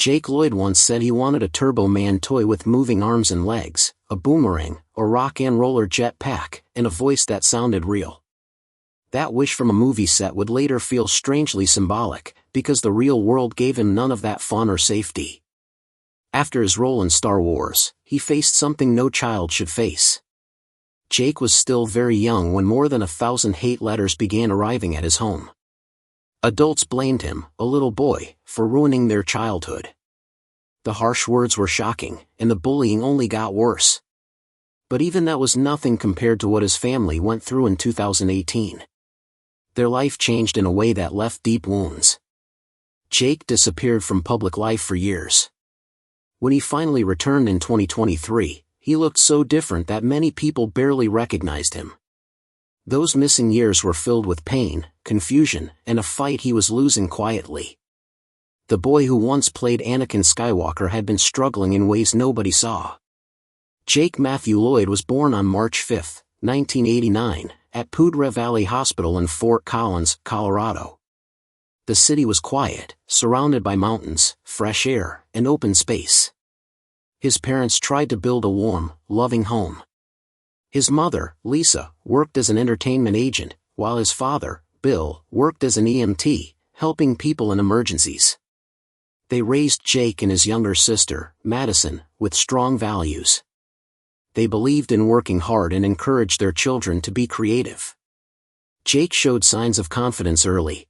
Jake Lloyd once said he wanted a Turbo Man toy with moving arms and legs, a boomerang, a rock and roller jet pack, and a voice that sounded real. That wish from a movie set would later feel strangely symbolic, because the real world gave him none of that fun or safety. After his role in Star Wars, he faced something no child should face. Jake was still very young when more than 1,000 hate letters began arriving at his home. Adults blamed him, a little boy, for ruining their childhood. The harsh words were shocking, and the bullying only got worse. But even that was nothing compared to what his family went through in 2018. Their life changed in a way that left deep wounds. Jake disappeared from public life for years. When he finally returned in 2023, he looked so different that many people barely recognized him. Those missing years were filled with pain, confusion, and a fight he was losing quietly. The boy who once played Anakin Skywalker had been struggling in ways nobody saw. Jake Matthew Lloyd was born on March 5, 1989, at Poudre Valley Hospital in Fort Collins, Colorado. The city was quiet, surrounded by mountains, fresh air, and open space. His parents tried to build a warm, loving home. His mother, Lisa, worked as an entertainment agent, while his father, Bill, worked as an EMT, helping people in emergencies. They raised Jake and his younger sister, Madison, with strong values. They believed in working hard and encouraged their children to be creative. Jake showed signs of confidence early.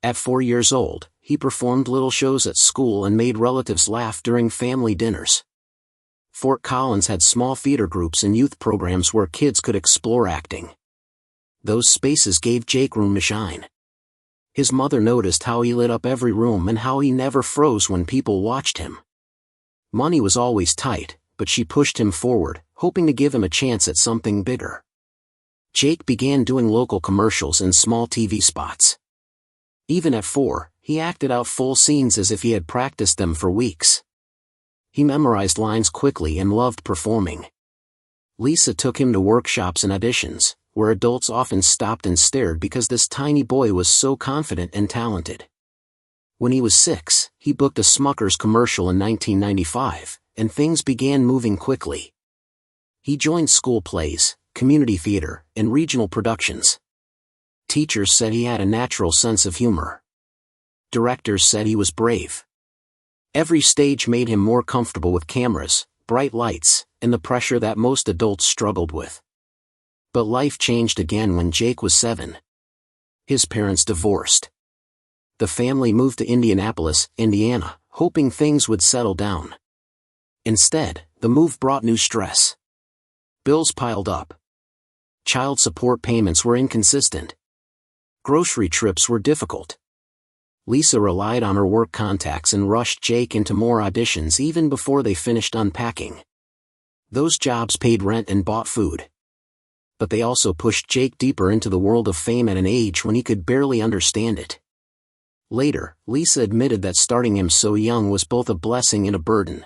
At 4 years old, he performed little shows at school and made relatives laugh during family dinners. Fort Collins had small theater groups and youth programs where kids could explore acting. Those spaces gave Jake room to shine. His mother noticed how he lit up every room and how he never froze when people watched him. Money was always tight, but she pushed him forward, hoping to give him a chance at something bigger. Jake began doing local commercials and small TV spots. Even at 4, he acted out full scenes as if he had practiced them for weeks. He memorized lines quickly and loved performing. Lisa took him to workshops and auditions, where adults often stopped and stared because this tiny boy was so confident and talented. When he was 6, he booked a Smucker's commercial in 1995, and things began moving quickly. He joined school plays, community theater, and regional productions. Teachers said he had a natural sense of humor. Directors said he was brave. Every stage made him more comfortable with cameras, bright lights, and the pressure that most adults struggled with. But life changed again when Jake was 7. His parents divorced. The family moved to Indianapolis, Indiana, hoping things would settle down. Instead, the move brought new stress. Bills piled up. Child support payments were inconsistent. Grocery trips were difficult. Lisa relied on her work contacts and rushed Jake into more auditions even before they finished unpacking. Those jobs paid rent and bought food. But they also pushed Jake deeper into the world of fame at an age when he could barely understand it. Later, Lisa admitted that starting him so young was both a blessing and a burden.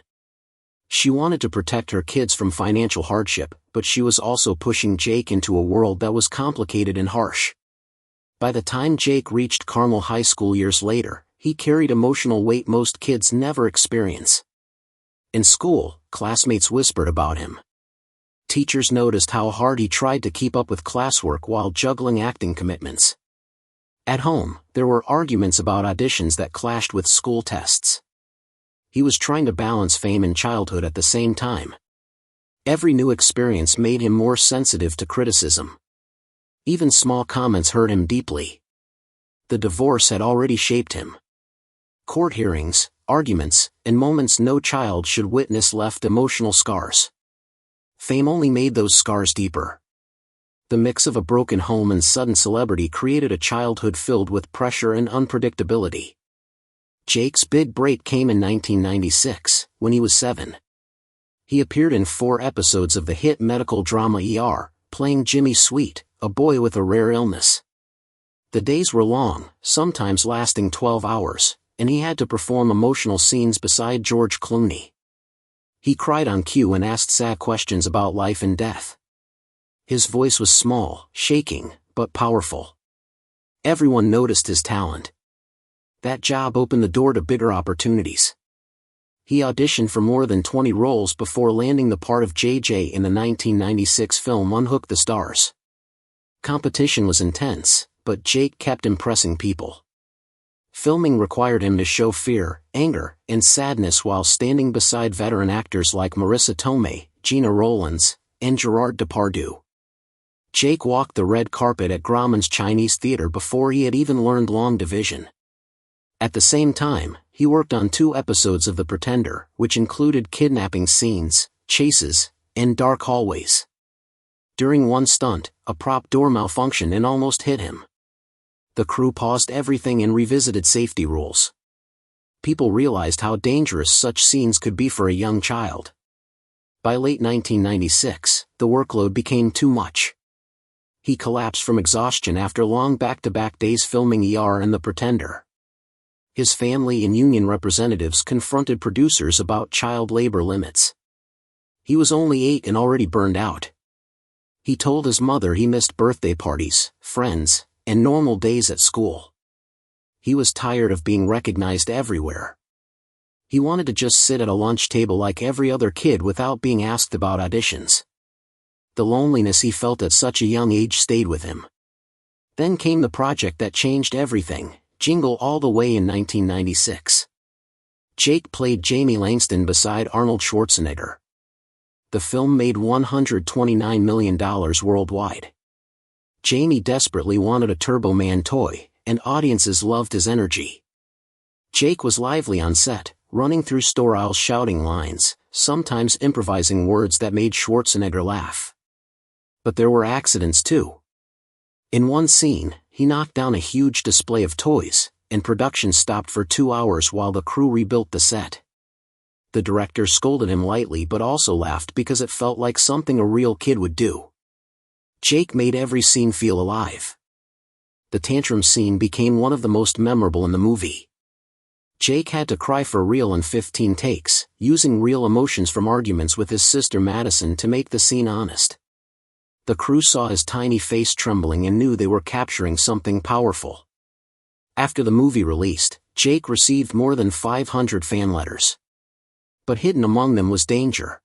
She wanted to protect her kids from financial hardship, but she was also pushing Jake into a world that was complicated and harsh. By the time Jake reached Carmel High School years later, he carried emotional weight most kids never experience. In school, classmates whispered about him. Teachers noticed how hard he tried to keep up with classwork while juggling acting commitments. At home, there were arguments about auditions that clashed with school tests. He was trying to balance fame and childhood at the same time. Every new experience made him more sensitive to criticism. Even small comments hurt him deeply. The divorce had already shaped him. Court hearings, arguments, and moments no child should witness left emotional scars. Fame only made those scars deeper. The mix of a broken home and sudden celebrity created a childhood filled with pressure and unpredictability. Jake's big break came in 1996, when he was 7. He appeared in 4 episodes of the hit medical drama ER, playing Jimmy Sweet, a boy with a rare illness. The days were long, sometimes lasting 12 hours, and he had to perform emotional scenes beside George Clooney. He cried on cue and asked sad questions about life and death. His voice was small, shaking, but powerful. Everyone noticed his talent. That job opened the door to bigger opportunities. He auditioned for more than 20 roles before landing the part of JJ in the 1996 film Unhook the Stars. Competition was intense, but Jake kept impressing people. Filming required him to show fear, anger, and sadness while standing beside veteran actors like Marissa Tomei, Gina Rowlands, and Gerard Depardieu. Jake walked the red carpet at Grauman's Chinese Theater before he had even learned long division. At the same time, he worked on 2 episodes of The Pretender, which included kidnapping scenes, chases, and dark hallways. During one stunt, a prop door malfunctioned and almost hit him. The crew paused everything and revisited safety rules. People realized how dangerous such scenes could be for a young child. By late 1996, the workload became too much. He collapsed from exhaustion after long back-to-back days filming ER and The Pretender. His family and union representatives confronted producers about child labor limits. He was only 8 and already burned out. He told his mother he missed birthday parties, friends, and normal days at school. He was tired of being recognized everywhere. He wanted to just sit at a lunch table like every other kid without being asked about auditions. The loneliness he felt at such a young age stayed with him. Then came the project that changed everything, Jingle All the Way in 1996. Jake played Jamie Langston beside Arnold Schwarzenegger. The film made $129 million worldwide. Jamie desperately wanted a Turbo Man toy, and audiences loved his energy. Jake was lively on set, running through store aisles shouting lines, sometimes improvising words that made Schwarzenegger laugh. But there were accidents too. In one scene, he knocked down a huge display of toys, and production stopped for 2 hours while the crew rebuilt the set. The director scolded him lightly but also laughed because it felt like something a real kid would do. Jake made every scene feel alive. The tantrum scene became one of the most memorable in the movie. Jake had to cry for real in 15 takes, using real emotions from arguments with his sister Madison to make the scene honest. The crew saw his tiny face trembling and knew they were capturing something powerful. After the movie released, Jake received more than 500 fan letters. But hidden among them was danger.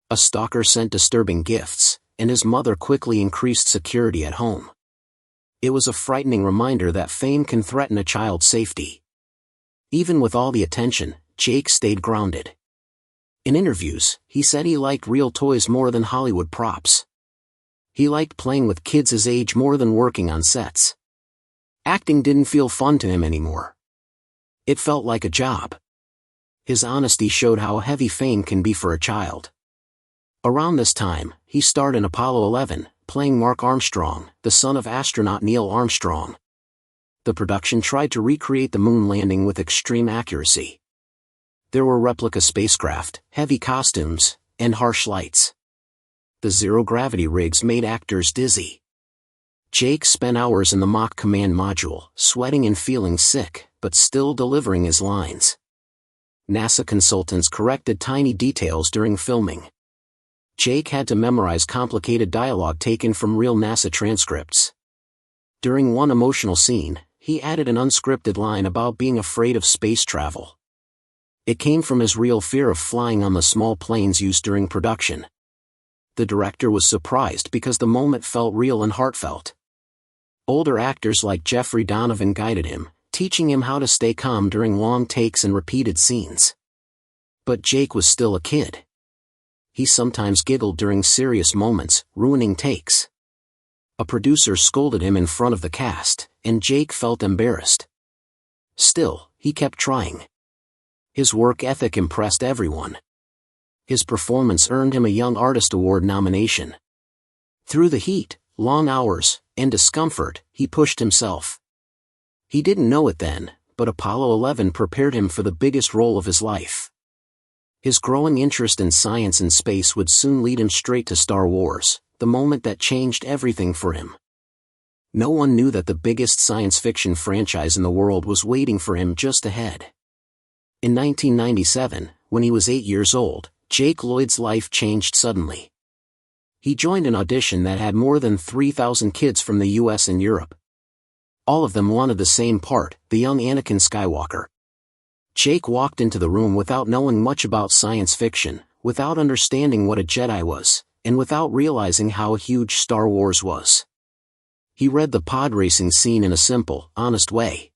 A stalker sent disturbing gifts, and his mother quickly increased security at home. It was a frightening reminder that fame can threaten a child's safety. Even with all the attention, Jake stayed grounded. In interviews, he said he liked real toys more than Hollywood props. He liked playing with kids his age more than working on sets. Acting didn't feel fun to him anymore. It felt like a job. His honesty showed how heavy fame can be for a child. Around this time, he starred in Apollo 11, playing Mark Armstrong, the son of astronaut Neil Armstrong. The production tried to recreate the moon landing with extreme accuracy. There were replica spacecraft, heavy costumes, and harsh lights. The zero-gravity rigs made actors dizzy. Jake spent hours in the mock command module, sweating and feeling sick, but still delivering his lines. NASA consultants corrected tiny details during filming. Jake had to memorize complicated dialogue taken from real NASA transcripts. During one emotional scene, he added an unscripted line about being afraid of space travel. It came from his real fear of flying on the small planes used during production. The director was surprised because the moment felt real and heartfelt. Older actors like Jeffrey Donovan guided him, teaching him how to stay calm during long takes and repeated scenes. But Jake was still a kid. He sometimes giggled during serious moments, ruining takes. A producer scolded him in front of the cast, and Jake felt embarrassed. Still, he kept trying. His work ethic impressed everyone. His performance earned him a Young Artist Award nomination. Through the heat, long hours, and discomfort, he pushed himself. He didn't know it then, but Apollo 11 prepared him for the biggest role of his life. His growing interest in science and space would soon lead him straight to Star Wars, the moment that changed everything for him. No one knew that the biggest science fiction franchise in the world was waiting for him just ahead. In 1997, when he was 8 years old, Jake Lloyd's life changed suddenly. He joined an audition that had more than 3,000 kids from the US and Europe. All of them wanted the same part, the young Anakin Skywalker. Jake walked into the room without knowing much about science fiction, without understanding what a Jedi was, and without realizing how huge Star Wars was. He read the pod racing scene in a simple, honest way.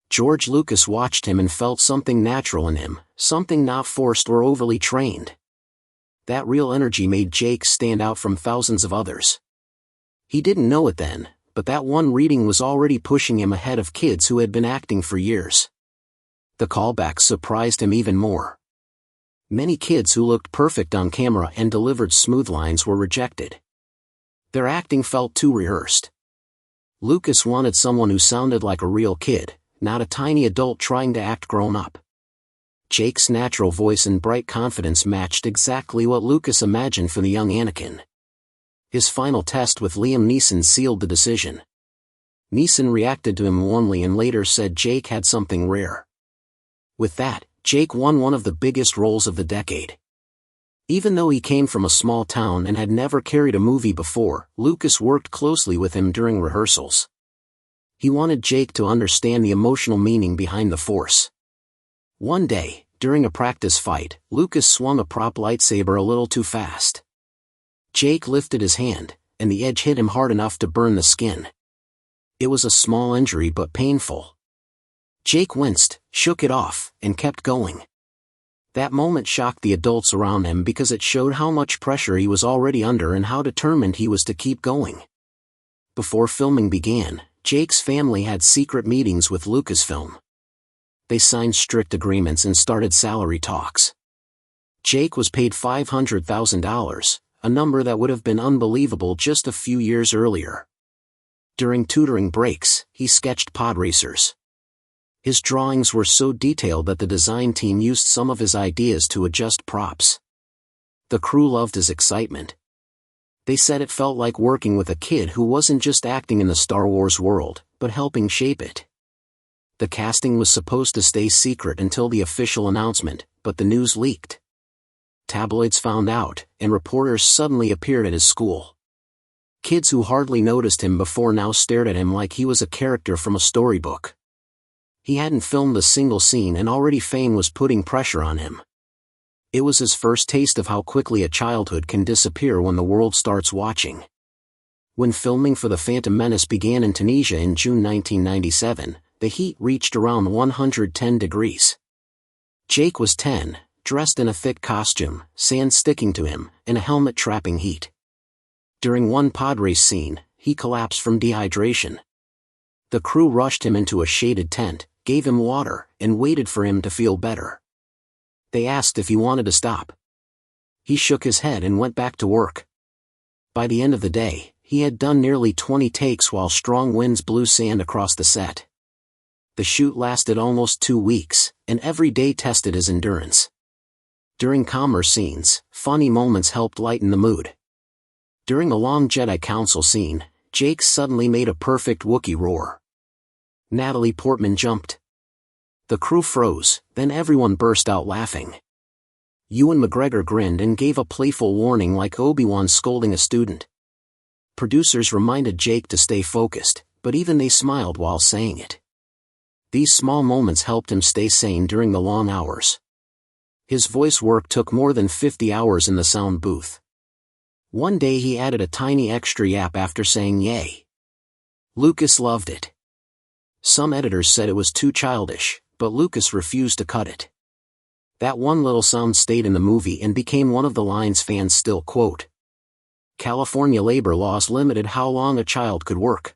George Lucas watched him and felt something natural in him, something not forced or overly trained. That real energy made Jake stand out from thousands of others. He didn't know it then, but that one reading was already pushing him ahead of kids who had been acting for years. The callbacks surprised him even more. Many kids who looked perfect on camera and delivered smooth lines were rejected. Their acting felt too rehearsed. Lucas wanted someone who sounded like a real kid, not a tiny adult trying to act grown up. Jake's natural voice and bright confidence matched exactly what Lucas imagined for the young Anakin. His final test with Liam Neeson sealed the decision. Neeson reacted to him warmly and later said Jake had something rare. With that, Jake won one of the biggest roles of the decade. Even though he came from a small town and had never carried a movie before, Lucas worked closely with him during rehearsals. He wanted Jake to understand the emotional meaning behind the Force. One day, during a practice fight, Lucas swung a prop lightsaber a little too fast. Jake lifted his hand, and the edge hit him hard enough to burn the skin. It was a small injury but painful. Jake winced, shook it off, and kept going. That moment shocked the adults around him because it showed how much pressure he was already under and how determined he was to keep going. Before filming began, Jake's family had secret meetings with Lucasfilm. They signed strict agreements and started salary talks. Jake was paid $500,000, a number that would have been unbelievable just a few years earlier. During tutoring breaks, he sketched pod racers. His drawings were so detailed that the design team used some of his ideas to adjust props. The crew loved his excitement. They said it felt like working with a kid who wasn't just acting in the Star Wars world, but helping shape it. The casting was supposed to stay secret until the official announcement, but the news leaked. Tabloids found out, and reporters suddenly appeared at his school. Kids who hardly noticed him before now stared at him like he was a character from a storybook. He hadn't filmed a single scene and already fame was putting pressure on him. It was his first taste of how quickly a childhood can disappear when the world starts watching. When filming for the Phantom Menace began in Tunisia in June 1997, the heat reached around 110 degrees. Jake was 10, dressed in a thick costume, sand sticking to him, and a helmet trapping heat. During one pod race scene, he collapsed from dehydration. The crew rushed him into a shaded tent, gave him water, and waited for him to feel better. They asked if he wanted to stop. He shook his head and went back to work. By the end of the day, he had done nearly 20 takes while strong winds blew sand across the set. The shoot lasted almost 2 weeks, and every day tested his endurance. During calmer scenes, funny moments helped lighten the mood. During a long Jedi Council scene, Jake suddenly made a perfect Wookiee roar. Natalie Portman jumped. The crew froze, then everyone burst out laughing. Ewan McGregor grinned and gave a playful warning like Obi-Wan scolding a student. Producers reminded Jake to stay focused, but even they smiled while saying it. These small moments helped him stay sane during the long hours. His voice work took more than 50 hours in the sound booth. One day he added a tiny extra yap after saying yay. Lucas loved it. Some editors said it was too childish, but Lucas refused to cut it. That one little sound stayed in the movie and became one of the lines fans still quote. California labor laws limited how long a child could work.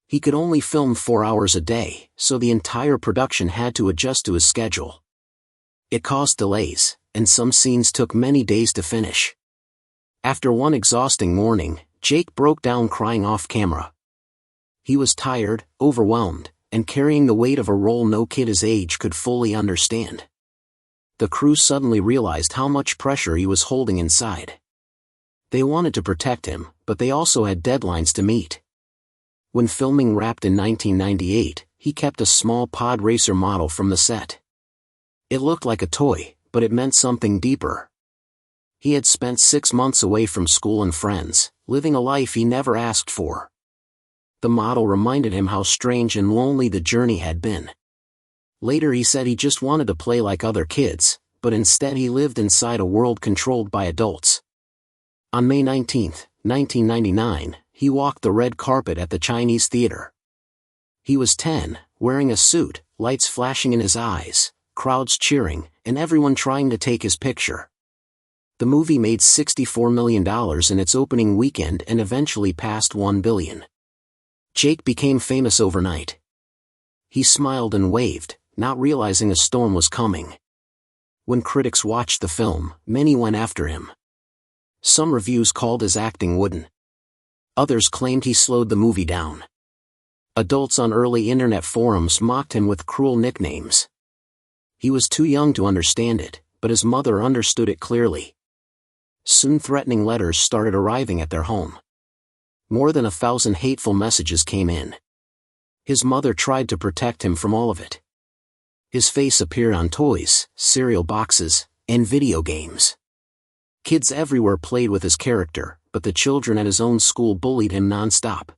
He could only film 4 hours a day, so the entire production had to adjust to his schedule. It caused delays, and some scenes took many days to finish. After one exhausting morning, Jake broke down crying off camera. He was tired, overwhelmed, and carrying the weight of a role no kid his age could fully understand. The crew suddenly realized how much pressure he was holding inside. They wanted to protect him, but they also had deadlines to meet. When filming wrapped in 1998, he kept a small pod racer model from the set. It looked like a toy, but it meant something deeper. He had spent 6 months away from school and friends, living a life he never asked for. The model reminded him how strange and lonely the journey had been. Later he said he just wanted to play like other kids, but instead he lived inside a world controlled by adults. On May 19, 1999, he walked the red carpet at the Chinese theater. He was 10, wearing a suit, lights flashing in his eyes, crowds cheering, and everyone trying to take his picture. The movie made $64 million in its opening weekend and eventually passed $1 billion. Jake became famous overnight. He smiled and waved, not realizing a storm was coming. When critics watched the film, many went after him. Some reviews called his acting wooden. Others claimed he slowed the movie down. Adults on early internet forums mocked him with cruel nicknames. He was too young to understand it, but his mother understood it clearly. Soon threatening letters started arriving at their home. More than 1,000 hateful messages came in. His mother tried to protect him from all of it. His face appeared on toys, cereal boxes, and video games. Kids everywhere played with his character, but the children at his own school bullied him non-stop.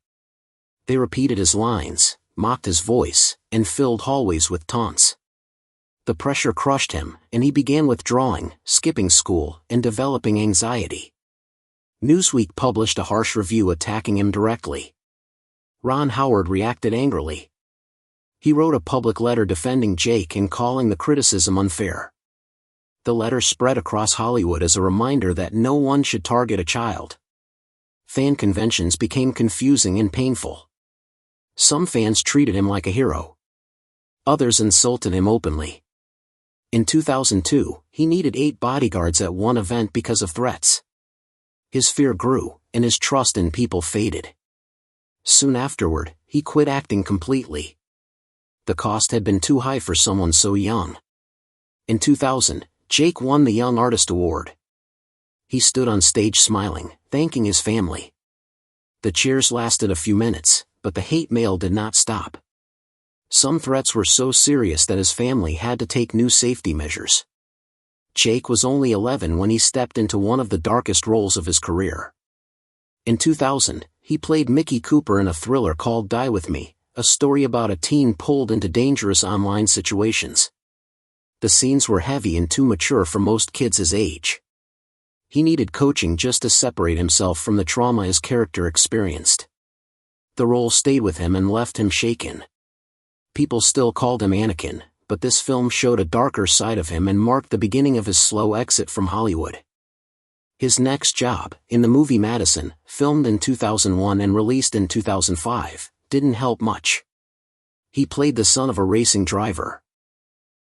They repeated his lines, mocked his voice, and filled hallways with taunts. The pressure crushed him, and he began withdrawing, skipping school, and developing anxiety. Newsweek published a harsh review attacking him directly. Ron Howard reacted angrily. He wrote a public letter defending Jake and calling the criticism unfair. The letter spread across Hollywood as a reminder that no one should target a child. Fan conventions became confusing and painful. Some fans treated him like a hero. Others insulted him openly. In 2002, he needed 8 bodyguards at one event because of threats. His fear grew, and his trust in people faded. Soon afterward, he quit acting completely. The cost had been too high for someone so young. In 2000, Jake won the Young Artist Award. He stood on stage smiling, thanking his family. The cheers lasted a few minutes, but the hate mail did not stop. Some threats were so serious that his family had to take new safety measures. Jake was only 11 when he stepped into one of the darkest roles of his career. In 2000, he played Mickey Cooper in a thriller called Die With Me, a story about a teen pulled into dangerous online situations. The scenes were heavy and too mature for most kids his age. He needed coaching just to separate himself from the trauma his character experienced. The role stayed with him and left him shaken. People still called him Anakin, but this film showed a darker side of him and marked the beginning of his slow exit from Hollywood. His next job, in the movie Madison, filmed in 2001 and released in 2005, didn't help much. He played the son of a racing driver.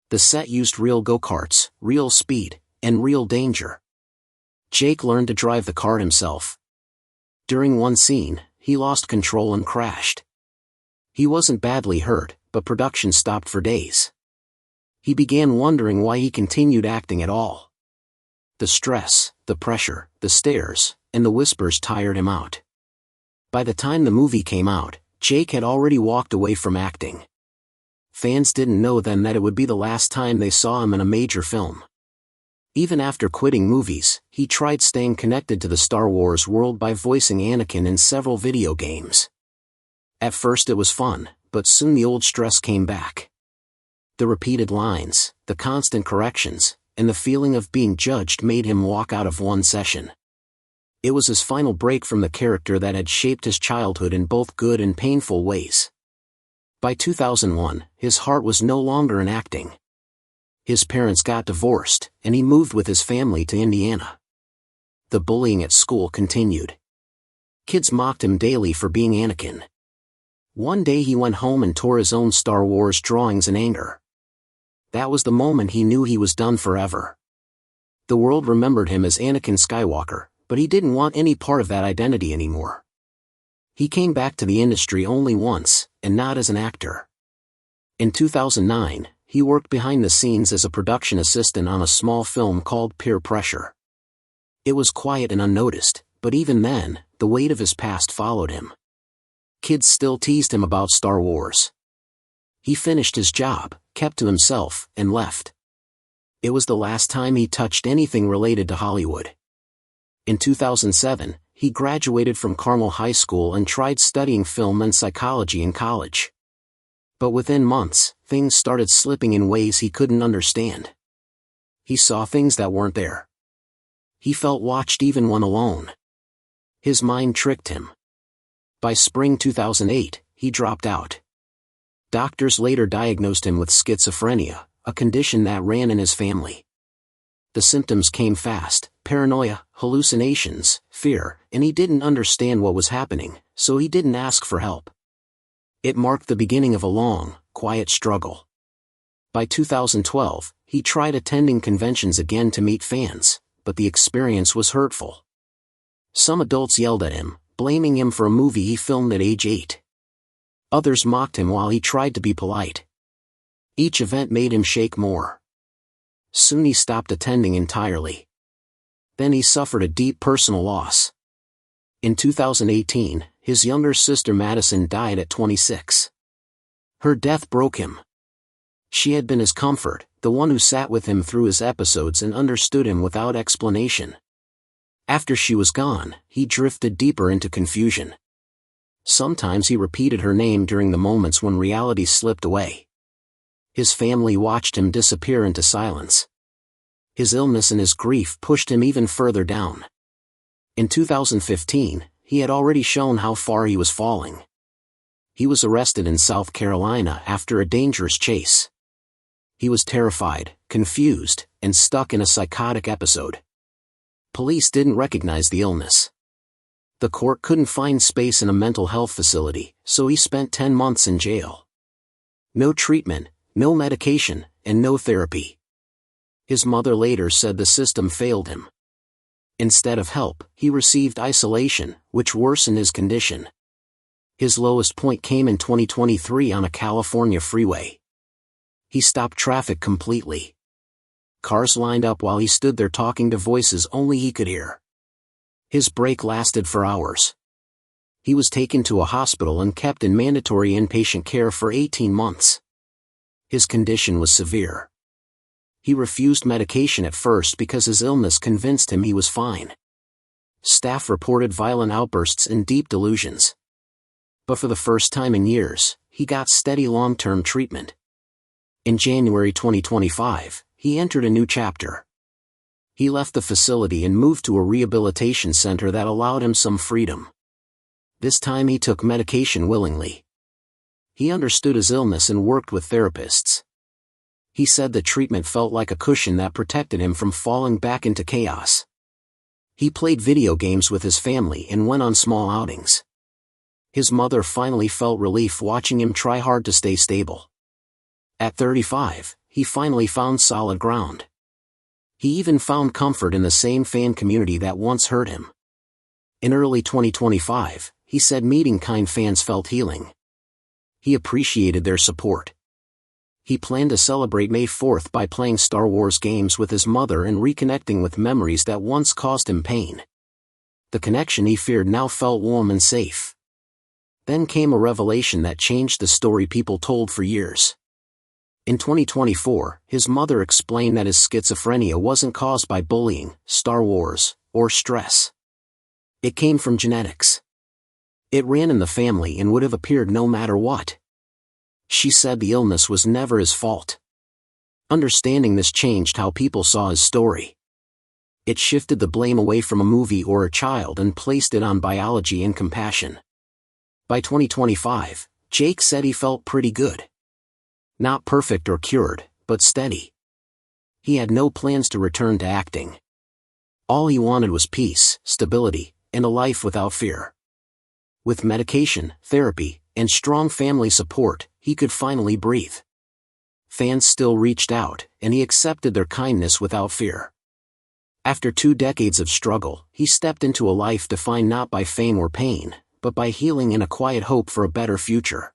The set used real go-karts, real speed, and real danger. Jake learned to drive the car himself. During one scene, he lost control and crashed. He wasn't badly hurt, but production stopped for days. He began wondering why he continued acting at all. The stress, the pressure, the stares, and the whispers tired him out. By the time the movie came out, Jake had already walked away from acting. Fans didn't know then that it would be the last time they saw him in a major film. Even after quitting movies, he tried staying connected to the Star Wars world by voicing Anakin in several video games. At first it was fun, but soon the old stress came back. The repeated lines, the constant corrections, and the feeling of being judged made him walk out of one session. It was his final break from the character that had shaped his childhood in both good and painful ways. By 2001, his heart was no longer in acting. His parents got divorced, and he moved with his family to Indiana. The bullying at school continued. Kids mocked him daily for being Anakin. One day he went home and tore his own Star Wars drawings in anger. That was the moment he knew he was done forever. The world remembered him as Anakin Skywalker, but he didn't want any part of that identity anymore. He came back to the industry only once, and not as an actor. In 2009, he worked behind the scenes as a production assistant on a small film called Peer Pressure. It was quiet and unnoticed, but even then, the weight of his past followed him. Kids still teased him about Star Wars. He finished his job, kept to himself, and left. It was the last time he touched anything related to Hollywood. In 2007, he graduated from Carmel High School and tried studying film and psychology in college. But within months, things started slipping in ways he couldn't understand. He saw things that weren't there. He felt watched even when alone. His mind tricked him. By spring 2008, he dropped out. Doctors later diagnosed him with schizophrenia, a condition that ran in his family. The symptoms came fast: paranoia, hallucinations, fear, and he didn't understand what was happening, so he didn't ask for help. It marked the beginning of a long, quiet struggle. By 2012, he tried attending conventions again to meet fans, but the experience was hurtful. Some adults yelled at him, blaming him for a movie he filmed at age 8. Others mocked him while he tried to be polite. Each event made him shake more. Soon he stopped attending entirely. Then he suffered a deep personal loss. In 2018, his younger sister Madison died at 26. Her death broke him. She had been his comfort, the one who sat with him through his episodes and understood him without explanation. After she was gone, he drifted deeper into confusion. Sometimes he repeated her name during the moments when reality slipped away. His family watched him disappear into silence. His illness and his grief pushed him even further down. In 2015, he had already shown how far he was falling. He was arrested in South Carolina after a dangerous chase. He was terrified, confused, and stuck in a psychotic episode. Police didn't recognize the illness. The court couldn't find space in a mental health facility, so he spent 10 months in jail. No treatment, no medication, and no therapy. His mother later said the system failed him. Instead of help, he received isolation, which worsened his condition. His lowest point came in 2023 on a California freeway. He stopped traffic completely. Cars lined up while he stood there talking to voices only he could hear. His break lasted for hours. He was taken to a hospital and kept in mandatory inpatient care for 18 months. His condition was severe. He refused medication at first because his illness convinced him he was fine. Staff reported violent outbursts and deep delusions. But for the first time in years, he got steady long-term treatment. In January 2025, he entered a new chapter. He left the facility and moved to a rehabilitation center that allowed him some freedom. This time he took medication willingly. He understood his illness and worked with therapists. He said the treatment felt like a cushion that protected him from falling back into chaos. He played video games with his family and went on small outings. His mother finally felt relief watching him try hard to stay stable. At 35, he finally found solid ground. He even found comfort in the same fan community that once hurt him. In early 2025, he said meeting kind fans felt healing. He appreciated their support. He planned to celebrate May 4th by playing Star Wars games with his mother and reconnecting with memories that once caused him pain. The connection he feared now felt warm and safe. Then came a revelation that changed the story people told for years. In 2024, his mother explained that his schizophrenia wasn't caused by bullying, Star Wars, or stress. It came from genetics. It ran in the family and would have appeared no matter what. She said the illness was never his fault. Understanding this changed how people saw his story. It shifted the blame away from a movie or a child and placed it on biology and compassion. By 2025, Jake said he felt pretty good. Not perfect or cured, but steady. He had no plans to return to acting. All he wanted was peace, stability, and a life without fear. With medication, therapy, and strong family support, he could finally breathe. Fans still reached out, and he accepted their kindness without fear. After 2 decades of struggle, he stepped into a life defined not by fame or pain, but by healing and a quiet hope for a better future.